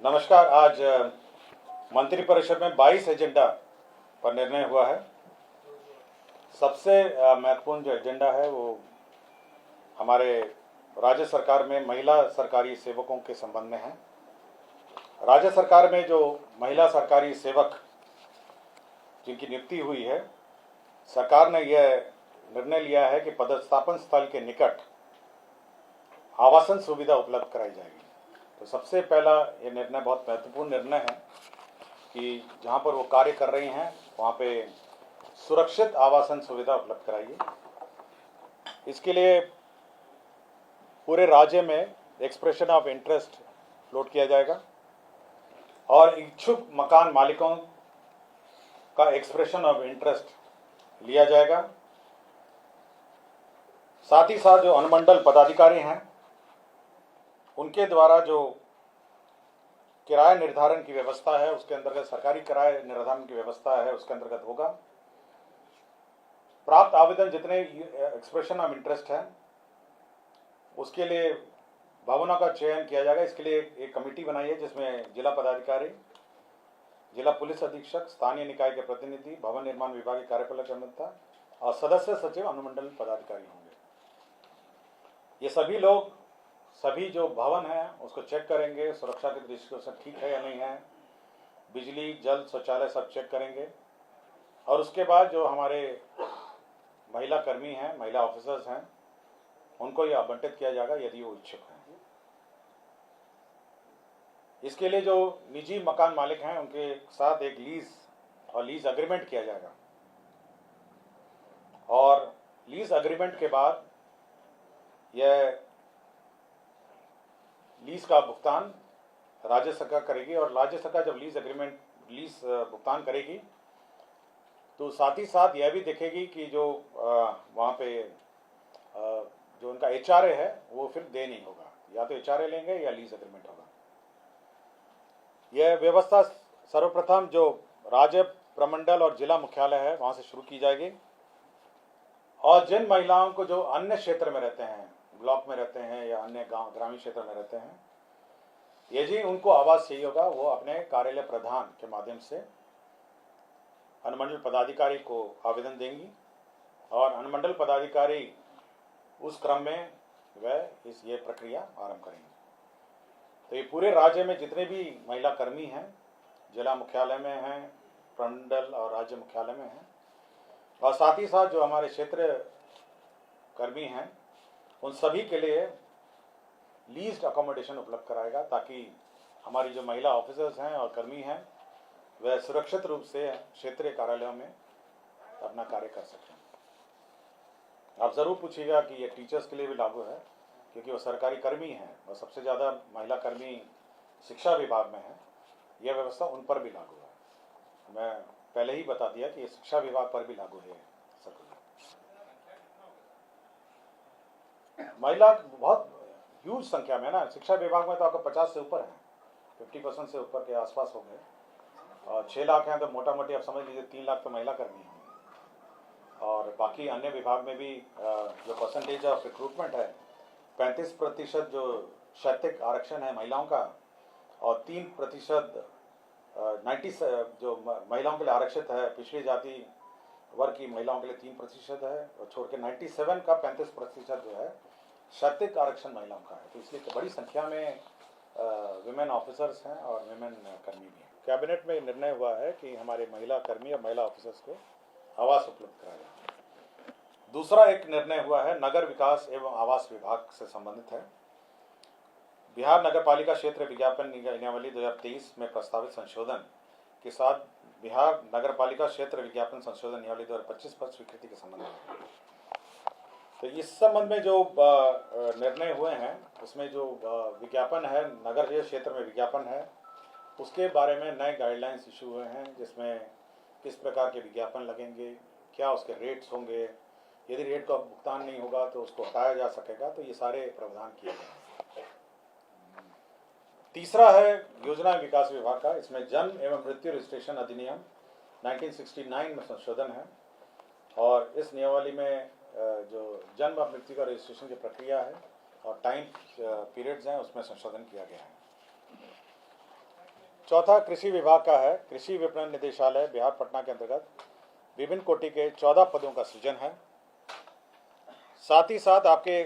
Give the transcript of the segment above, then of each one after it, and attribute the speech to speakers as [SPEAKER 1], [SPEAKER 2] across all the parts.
[SPEAKER 1] नमस्कार। आज मंत्रिपरिषद में 22 एजेंडा पर निर्णय हुआ है। सबसे महत्वपूर्ण जो एजेंडा है वो हमारे राज्य सरकार में महिला सरकारी सेवकों के संबंध में है। राज्य सरकार में जो महिला सरकारी सेवक जिनकी नियुक्ति हुई है, सरकार ने यह निर्णय लिया है कि पदस्थापन स्थल के निकट आवासन सुविधा उपलब्ध कराई जाएगी। तो सबसे पहला ये निर्णय बहुत महत्वपूर्ण निर्णय है कि जहाँ पर वो कार्य कर रही हैं वहाँ पे सुरक्षित आवासन सुविधा उपलब्ध कराइए। इसके लिए पूरे राज्य में एक्सप्रेशन ऑफ इंटरेस्ट फ्लोट किया जाएगा और इच्छुक मकान मालिकों का एक्सप्रेशन ऑफ इंटरेस्ट लिया जाएगा। साथ ही साथ जो अनुमंडल पदाधिकारी हैं उनके द्वारा जो किराया निर्धारण की व्यवस्था है उसके अंतर्गत सरकारी किराया निर्धारण की व्यवस्था है उसके अंतर्गत होगा। प्राप्त आवेदन जितने एक्सप्रेशन ऑफ इंटरेस्ट है उसके लिए भवनों का चयन किया जाएगा। इसके लिए एक कमेटी बनाई है जिसमें जिला पदाधिकारी, जिला पुलिस अधीक्षक, स्थानीय निकाय के प्रतिनिधि, भवन निर्माण विभाग के कार्यपालक अभियंता और सदस्य सचिव अनुमंडल पदाधिकारी होंगे। ये सभी लोग सभी जो भवन है उसको चेक करेंगे, सुरक्षा के दृष्टि से ठीक है या नहीं है, बिजली, जल, शौचालय सब चेक करेंगे और उसके बाद जो हमारे महिला कर्मी हैं, महिला ऑफिसर्स हैं, उनको ये आवंटित किया जाएगा यदि वो इच्छुक हैं। इसके लिए जो निजी मकान मालिक हैं उनके साथ एक लीज एग्रीमेंट किया जाएगा और लीज एग्रीमेंट के बाद यह लीज का भुगतान राज्य सरकार करेगी और राज्य सरकार जब लीज भुगतान करेगी तो साथ ही साथ यह भी देखेगी कि जो वहाँ पे जो उनका एचआरए है वो फिर दे नहीं होगा, या तो एचआरए लेंगे या लीज एग्रीमेंट होगा। यह व्यवस्था सर्वप्रथम जो राज्य प्रमंडल और जिला मुख्यालय है वहाँ से शुरू की जाएगी और जिन महिलाओं को जो अन्य क्षेत्र में रहते हैं, ब्लॉक में रहते हैं या अन्य गांव ग्रामीण क्षेत्र में रहते हैं, यदि उनको आवास चाहिए होगा वो अपने कार्यालय प्रधान के माध्यम से अनुमंडल पदाधिकारी को आवेदन देंगी और अनुमंडल पदाधिकारी उस क्रम में वह ये प्रक्रिया आरंभ करेंगे। तो ये पूरे राज्य में जितने भी महिला कर्मी हैं, जिला मुख्यालय में हैं, प्रमंडल और राज्य मुख्यालय में हैं और साथ ही साथ जो हमारे क्षेत्र कर्मी हैं उन सभी के लिए लीज्ड अकोमोडेशन उपलब्ध कराएगा ताकि हमारी जो महिला ऑफिसर्स हैं और कर्मी हैं वह सुरक्षित रूप से क्षेत्रीय कार्यालयों में अपना कार्य कर सकें। आप ज़रूर पूछिएगा कि ये टीचर्स के लिए भी लागू है क्योंकि वो सरकारी कर्मी हैं और सबसे ज़्यादा महिला कर्मी शिक्षा विभाग में है। यह व्यवस्था उन पर भी लागू है। मैं पहले ही बता दिया कि ये शिक्षा विभाग पर भी लागू है। महिला बहुत ह्यूज संख्या में ना, शिक्षा विभाग में तो आपका 50 से ऊपर है, 50% से ऊपर के आसपास हो गए और 6 लाख हैं तो मोटा मोटी आप समझ लीजिए 3 लाख तो महिला कर्मी हैं और बाकी अन्य विभाग में भी जो परसेंटेज ऑफ रिक्रूटमेंट है 35% जो शैक्षिक आरक्षण है महिलाओं का और 3% 90 जो महिलाओं के लिए आरक्षित है, पिछड़ी जाति वर्ग की महिलाओं के लिए 3% है और छोड़ के 97 का 35% जो है शैक्षिक आरक्षण महिलाओं का है। तो इसलिए बड़ी संख्या में विमेन ऑफिसर्स हैं और विमेन कर्मी भी हैं। कैबिनेट में निर्णय हुआ है कि हमारे महिला कर्मी और महिला ऑफिसर्स को आवास उपलब्ध कराया जाए। दूसरा एक निर्णय हुआ है नगर विकास एवं आवास विभाग से संबंधित है। बिहार नगर पालिका क्षेत्र विज्ञापन नियमावली 2023 में प्रस्तावित संशोधन के साथ बिहार नगर पालिका क्षेत्र विज्ञापन संशोधन नियमावली 2025 पर स्वीकृति के संबंध में। तो इस संबंध में जो निर्णय हुए हैं उसमें जो विज्ञापन है, नगर क्षेत्र में विज्ञापन है, उसके बारे में नए गाइडलाइंस इशू हुए हैं जिसमें किस प्रकार के विज्ञापन लगेंगे, क्या उसके रेट्स होंगे, यदि रेट का भुगतान नहीं होगा तो उसको हटाया जा सकेगा। तो ये सारे प्रावधान किए गए हैं। तीसरा है योजना विकास विभाग का। इसमें जन्म एवं मृत्यु रजिस्ट्रेशन अधिनियम 1969 में संशोधन है और इस नियमावली में जो जन्म और मृत्यु का रजिस्ट्रेशन की प्रक्रिया है और टाइम पीरियड्स हैं उसमें संशोधन किया गया है। चौथा कृषि विभाग का है। कृषि विपणन निदेशालय बिहार पटना के अंतर्गत विभिन्न कोटि के 14 पदों का सृजन है। साथ ही साथ आपके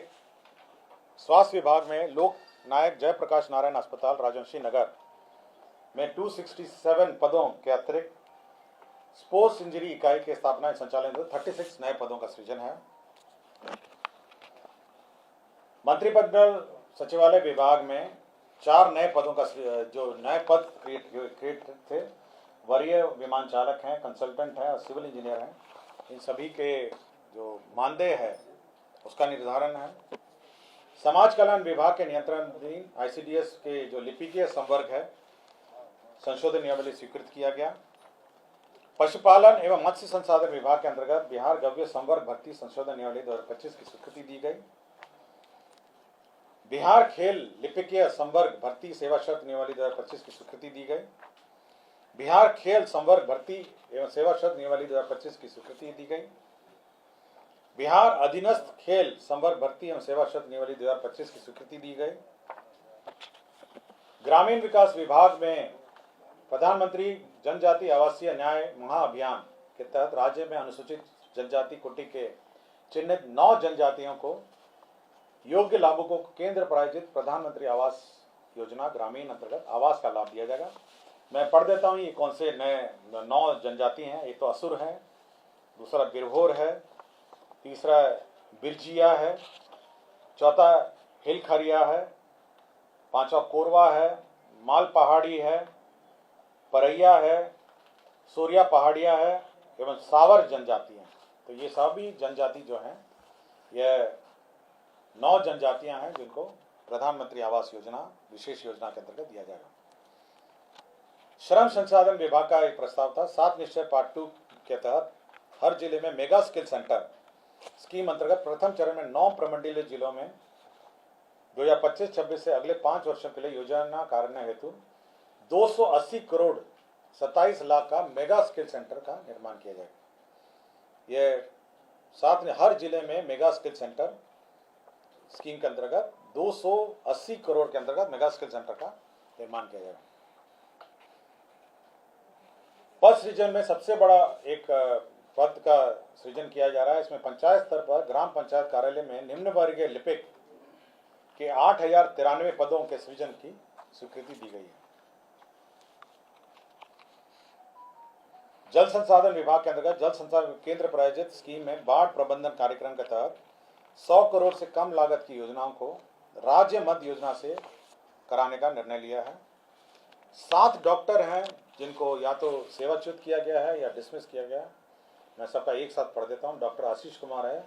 [SPEAKER 1] स्वास्थ्य विभाग में लोक नायक जयप्रकाश नारायण अस्पताल राजवंशी नगर में 267 पदों के अतिरिक्त स्पोर्ट्स इंजरी इकाई के स्थापना संचालन 36 नए पदों का सृजन है। मंत्रिमंडल सचिवालय विभाग में 4 नए पदों का जो नए पद क्रिएट थे, वरीय विमान चालक हैं, कंसल्टेंट हैं और सिविल इंजीनियर हैं। इन सभी के जो मानदेय है उसका निर्धारण है। समाज कल्याण विभाग के नियंत्रणाधीन ICDS के जो लिपिकीय संवर्ग है संशोधन नियमावली स्वीकृत किया गया। पशुपालन एवं मत्स्य संसाधन विभाग के अंतर्गत बिहार गव्य संवर्ग भर्ती संशोधन नियमावली 2025 की स्वीकृति दी गई। बिहार खेल लिपिकीय संवर्ग भर्ती सेवा शर्त नियमावली 2025 की स्वीकृति दी गई। बिहार खेल संवर्ग भर्ती एवं सेवा शर्त नियमावली 2025 की स्वीकृति दी गई। बिहार अधीनस्थ खेल संवर्ग भर्ती एवं सेवा शर्त नियमावली 2025 की स्वीकृति दी गई। ग्रामीण विकास विभाग में प्रधानमंत्री जनजाति आवासीय न्याय महाअभियान के तहत राज्य में अनुसूचित जनजाति कोटि के चिन्हित 9 जनजातियों को योग्य लाभुकों को केंद्र प्रायोजित प्रधानमंत्री आवास योजना ग्रामीण अंतर्गत आवास का लाभ दिया जाएगा। मैं पढ़ देता हूँ ये कौन से नए 9 जनजाति हैं। एक तो असुर है, दूसरा बिरहोर है, तीसरा बिरजिया है, चौथा हिलखरिया है, पांचवा कोरवा है, माल पहाड़ी है, परैया है, सूर्या पहाड़िया है एवं सावर जनजाति हैं। तो ये सभी जनजाति जो हैं यह 9 जनजातियां हैं जिनको प्रधानमंत्री आवास योजना विशेष योजना के अंतर्गत दिया जाएगा। श्रम संसाधन विभाग का एक प्रस्ताव था 7 निश्चय पार्ट 2 के तहत हर जिले में मेगा स्किल सेंटर स्कीम अंतर्गत प्रथम चरण में 9 प्रमंडलीय जिलों में 2025-26 से अगले 5 वर्षों के लिए योजना कार्यान्वयन हेतु 280 करोड़ 27 लाख का मेगा स्किल सेंटर का निर्माण किया जाएगा। यह साथ में हर जिले में मेगा स्किल सेंटर स्कीम के अंतर्गत 280 करोड़ के अंतर्गत मेगा स्किल सेंटर का निर्माण किया जाएगा। पद सृजन में सबसे बड़ा एक पद का सृजन किया जा रहा है। इसमें पंचायत स्तर पर ग्राम पंचायत कार्यालय में निम्न वर्गीय लिपिक के 8093 पदों के सृजन की स्वीकृति दी गई है। जल संसाधन विभाग के अंतर्गत जल संसाधन केंद्र प्रायोजित स्कीम में बाढ़ प्रबंधन कार्यक्रम के तहत 100 करोड़ से कम लागत की योजनाओं को राज्य मध्य योजना से कराने का निर्णय लिया है। 7 डॉक्टर हैं जिनको या तो सेवाच्युत किया गया है या डिसमिस किया गया है। मैं सबका एक साथ पढ़ देता हूं। डॉक्टर आशीष कुमार है,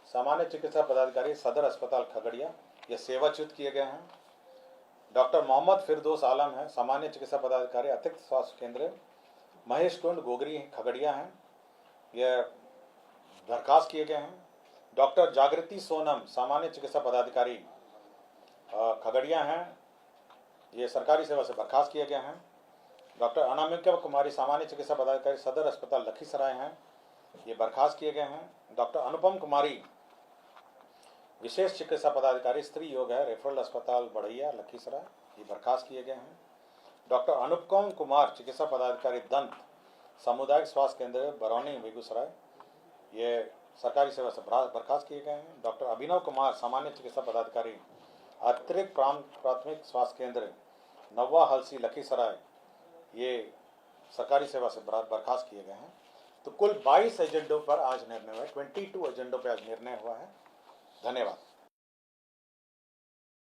[SPEAKER 1] सामान्य चिकित्सा पदाधिकारी सदर अस्पताल खगड़िया, ये सेवाच्युत किए गए हैं। डॉक्टर मोहम्मद फिरदौस आलम है, सामान्य चिकित्सा पदाधिकारी अतिरिक्त स्वास्थ्य केंद्र महेश कुंड गोगरी खगड़िया हैं, यह बर्खास्त किए गए हैं। डॉक्टर जागृति सोनम सामान्य चिकित्सा पदाधिकारी खगड़िया हैं, ये सरकारी सेवा से बर्खास्त किए गए हैं। डॉक्टर अनामिका कुमारी सामान्य चिकित्सा पदाधिकारी सदर अस्पताल लखीसराय हैं, ये बर्खास्त किए गए हैं। डॉक्टर अनुपम कुमारी विशेष चिकित्सा पदाधिकारी स्त्री योग है, रेफरल अस्पताल बढ़ैया लखीसराय, ये बर्खास्त किए गए हैं। डॉक्टर अनुपम कुमार चिकित्सा पदाधिकारी दंत सामुदायिक स्वास्थ्य केंद्र बरौनी बेगूसराय, ये सरकारी सेवा से बर्खास्त किए गए हैं। डॉक्टर अभिनव कुमार सामान्य चिकित्सा पदाधिकारी अतिरिक्त प्राथमिक स्वास्थ्य केंद्र नवा हलसी लखीसराय, ये सरकारी सेवा से बर्खास्त किए गए हैं। तो कुल 22 एजेंडों पर आज निर्णय हुआ है, 22 एजेंडों पर आज निर्णय हुआ है। धन्यवाद।